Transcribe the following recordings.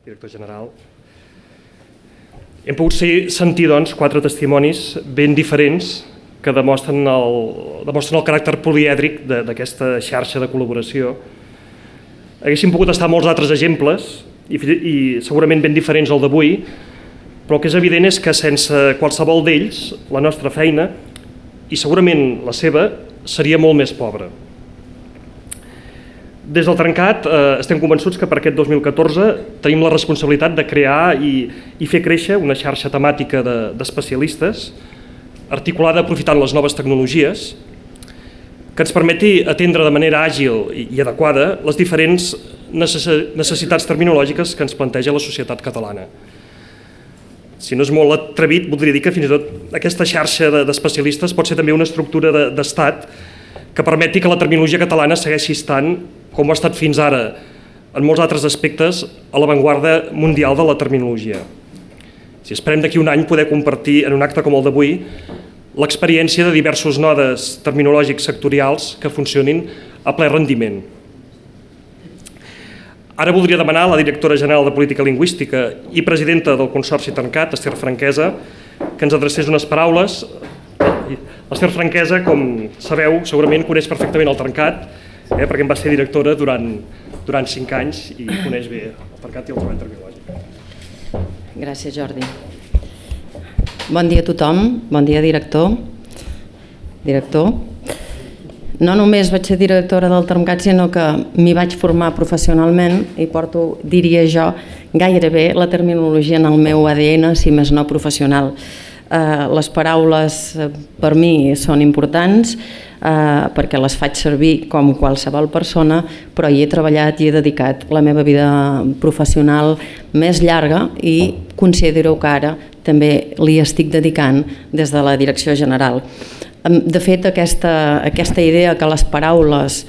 director general. Hem pogut sentir, doncs, 4 testimonis ben diferents que demostren el caràcter polièdric d'aquesta xarxa de col·laboració. Haguéssim pogut estar molts altres exemples i segurament ben diferents al d'avui, però el que és evident és que sense qualsevol d'ells la nostra feina, i segurament la seva, seria molt més pobra. Des del Trencat estem convençuts que per aquest 2014 tenim la responsabilitat de crear i fer créixer una xarxa temàtica d'especialistes articulada aprofitant les noves tecnologies que ens permeti atendre de manera àgil i adequada les diferents necessitats terminològiques que ens planteja la societat catalana. Si no és molt atrevit, voldria dir que fins i tot aquesta xarxa d'especialistes pot ser també una estructura d'estat que permeti que la terminologia catalana segueixi estant, com ho ha estat fins ara, en molts altres aspectes, a l'avantguarda mundial de la terminologia. Si esperem d'aquí un any poder compartir en un acte com el d'avui l'experiència de diversos nodes terminològics sectorials que funcionin a ple rendiment. Ara voldria demanar a la directora general de Política Lingüística i presidenta del Consorci Termcat, Ester Franquesa, que ens adrecés unes paraules. L'Ester Franquesa, com sabeu, segurament coneix perfectament el Termcat, perquè en va ser directora durant 5 anys i coneix bé el Termcat i el treball terminològic. Gràcies, Jordi. Bon dia a tothom, bon dia director. No només vaig ser directora del Termcat, sinó que m'hi vaig formar professionalment i porto, diria jo, gairebé la terminologia en el meu ADN, si més no professional. Les paraules per mi són importants perquè les faig servir com qualsevol persona, però hi he treballat i he dedicat la meva vida professional més llarga i considero que ara també li estic dedicant des de la direcció general. De fet, aquesta idea que les paraules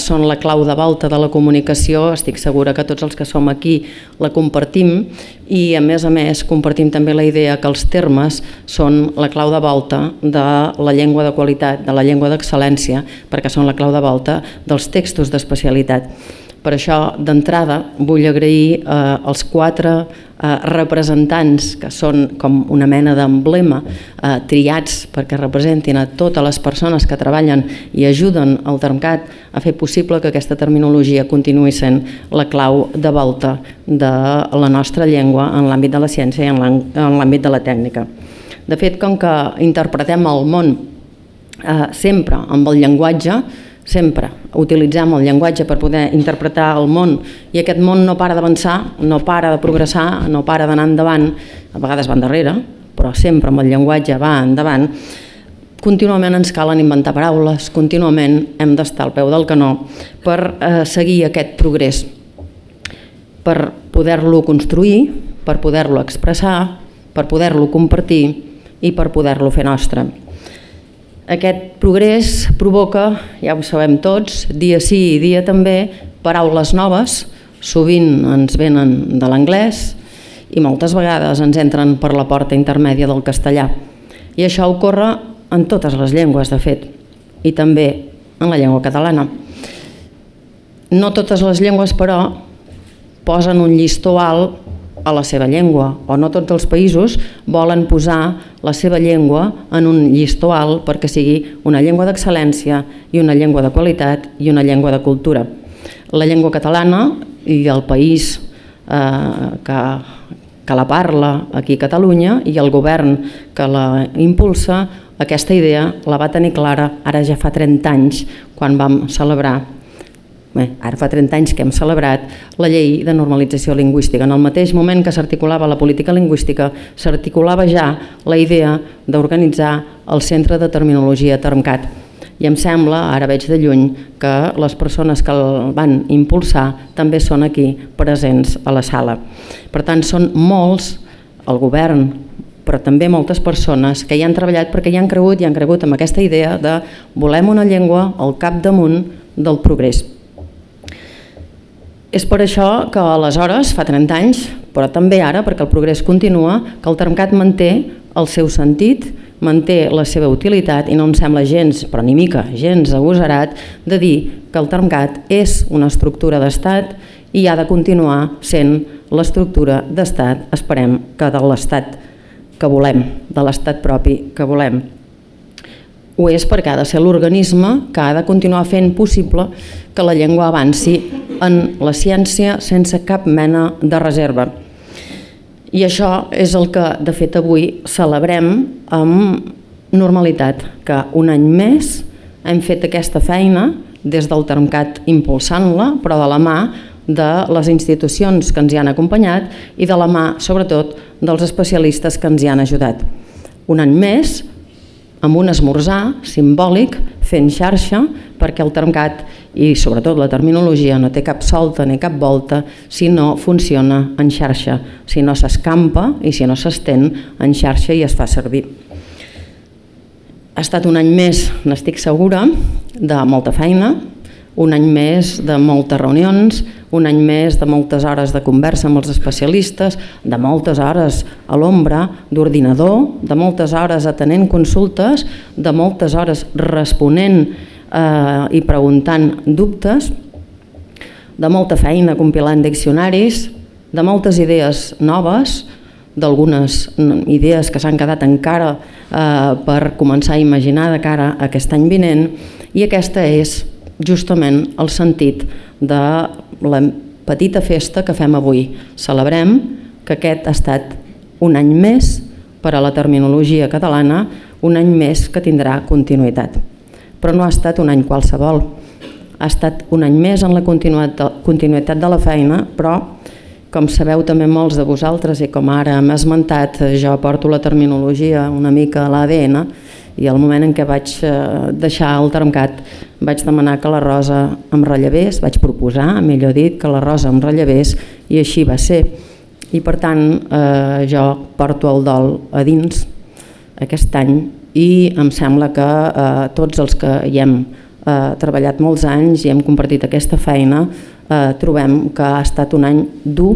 són la clau de volta de la comunicació, estic segura que tots els que som aquí la compartim i, a més, compartim també la idea que els termes són la clau de volta de la llengua de qualitat, de la llengua d'excel·lència, perquè són la clau de volta dels textos d'especialitat. Per això, d'entrada, vull agrair als 4 representants, que són com una mena d'emblema, triats perquè representin a totes les persones que treballen i ajuden al Termcat a fer possible que aquesta terminologia continuï sent la clau de volta de la nostra llengua en l'àmbit de la ciència i en l'àmbit de la tècnica. De fet, com que interpretem el món sempre amb el llenguatge, sempre utilitzem el llenguatge per poder interpretar el món i aquest món no para d'avançar, no para de progressar, no para d'anar endavant, a vegades va endarrere, però sempre amb el llenguatge va endavant. Contínuament ens calen inventar paraules, contínuament hem d'estar al peu del canó per seguir aquest progrés, per poder-lo construir, per poder-lo expressar, per poder-lo compartir i per poder-lo fer nostre. Aquest progrés provoca, ja ho sabem tots, dia sí i dia també, paraules noves, sovint ens venen de l'anglès i moltes vegades ens entren per la porta intermèdia del castellà. I això ocorre en totes les llengües, de fet, i també en la llengua catalana. No totes les llengües, però, posen un llistó alt a la seva llengua, o no tots els països volen posar la seva llengua en un llistó alt perquè sigui una llengua d'excel·lència i una llengua de qualitat i una llengua de cultura. La llengua catalana i el país que la parla aquí a Catalunya i el govern que la impulsa, aquesta idea la va tenir clara ara ja fa 30 anys quan vam celebrar ara fa 30 anys que hem celebrat la llei de normalització lingüística. En el mateix moment que s'articulava la política lingüística, s'articulava ja la idea d'organitzar el Centre de Terminologia Termcat. I em sembla, ara veig de lluny, que les persones que el van impulsar també són aquí presents a la sala. Per tant, són molts, el govern, però també moltes persones que hi han treballat perquè hi han cregut en aquesta idea de volem una llengua al capdamunt del progrés. És per això que aleshores, fa 30 anys, però també ara, perquè el progrés continua, que el Termcat manté el seu sentit, manté la seva utilitat i no em sembla gens, però ni mica, gens agosarat de dir que el Termcat és una estructura d'estat i ha de continuar sent l'estructura d'estat, esperem que de l'estat que volem, de l'estat propi que volem. Ho és perquè ha de ser l'organisme que ha de continuar fent possible que la llengua avanci en la ciència sense cap mena de reserva. I això és el que, de fet, avui celebrem amb normalitat, que un any més hem fet aquesta feina des del Termcat impulsant-la, però de la mà de les institucions que ens hi han acompanyat i de la mà, sobretot, dels especialistes que ens hi han ajudat. Un any més, amb un esmorzar simbòlic, fent xarxa, perquè el Termcat i sobretot la terminologia no té cap solta ni cap volta si no funciona en xarxa, si no s'escampa i si no s'estén en xarxa i es fa servir. Ha estat un any més, n'estic segura, de molta feina, un any més de moltes reunions, un any més de moltes hores de conversa amb els especialistes, de moltes hores a l'ombra d'ordinador, de moltes hores atenent consultes, de moltes hores responent i preguntant dubtes, de molta feina compilant diccionaris, de moltes idees noves, d'algunes idees que s'han quedat encara per començar a imaginar de cara a aquest any vinent, i aquesta és justament el sentit de la petita festa que fem avui. Celebrem que aquest ha estat un any més per a la terminologia catalana, un any més que tindrà continuïtat. Però no ha estat un any qualsevol, ha estat un any més en la continuïtat de la feina, però com sabeu també molts de vosaltres i com ara hem esmentat, jo porto la terminologia una mica a l'ADN i al moment en què vaig deixar el Termcat vaig demanar que la Rosa em rellevés, vaig proposar, millor dit, que la Rosa em rellevés i així va ser. I per tant jo porto el dol a dins aquest any i em sembla que tots els que hi hem treballat molts anys i hem compartit aquesta feina trobem que ha estat un any dur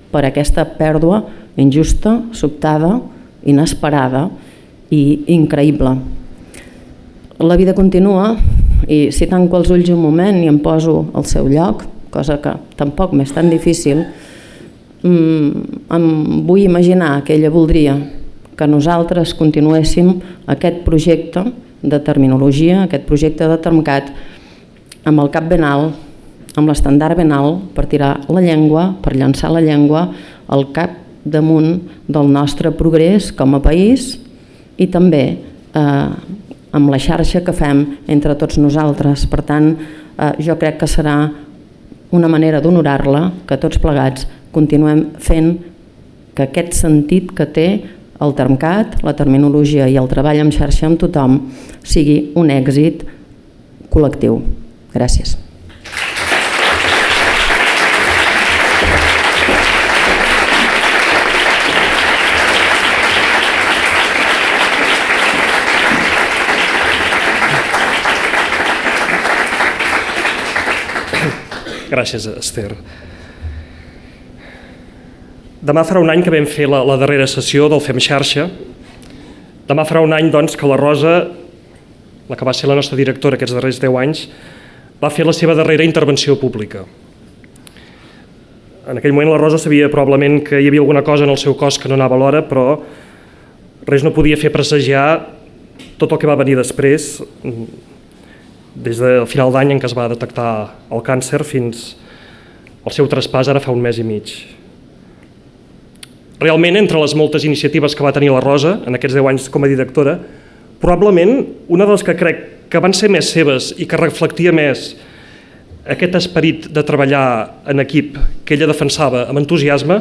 per aquesta pèrdua injusta, sobtada, inesperada i increïble. La vida continua i si tanco els ulls un moment i em poso al seu lloc, cosa que tampoc m'és tan difícil, em vull imaginar que ella voldria que nosaltres continuéssim aquest projecte de terminologia, aquest projecte de Termcat, amb el cap ben alt, amb l'estendard ben alt, per tirar la llengua, per llançar la llengua al cap damunt del nostre progrés com a país i també amb la xarxa que fem entre tots nosaltres. Per tant, jo crec que serà una manera d'honorar-la, que tots plegats continuem fent que aquest sentit que té el Termcat, la terminologia i el treball en xarxa amb tothom sigui un èxit col·lectiu. Gràcies. Gràcies, Esther. Demà farà un any que vam fer la darrera sessió del Fem Xarxa. Demà farà un any, doncs, que la Rosa, la que va ser la nostra directora aquests darrers 10 anys, va fer la seva darrera intervenció pública. En aquell moment la Rosa sabia probablement que hi havia alguna cosa en el seu cos que no anava a l'hora, però res no podia fer presagiar tot el que va venir després, des del final d'any en què es va detectar el càncer fins al seu traspàs ara fa un mes i mig. Realment, entre les moltes iniciatives que va tenir la Rosa en aquests 10 anys com a directora, probablement una de les que crec que van ser més seves i que reflectia més aquest esperit de treballar en equip que ella defensava amb entusiasme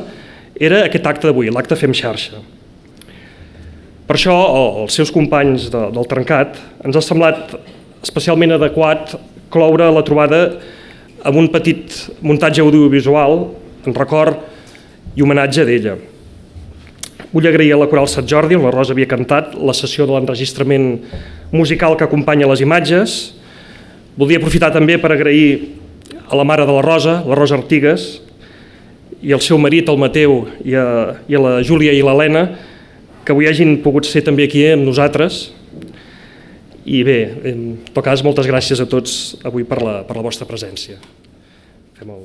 era aquest acte d'avui, l'acte Fem Xarxa. Per això, els seus companys del Termcat ens ha semblat especialment adequat cloure la trobada amb un petit muntatge audiovisual en record i homenatge d'ella. Vull agrair a la Coral Sant Jordi, on la Rosa havia cantat, la sessió de l'enregistrament musical que acompanya les imatges. Voldria aprofitar també per agrair a la mare de la Rosa Artigues, i al seu marit, el Mateu, i a la Júlia i l'Helena, que avui hagin pogut ser també aquí amb nosaltres. I bé, en tot cas, moltes gràcies a tots avui per la vostra presència. Fem el...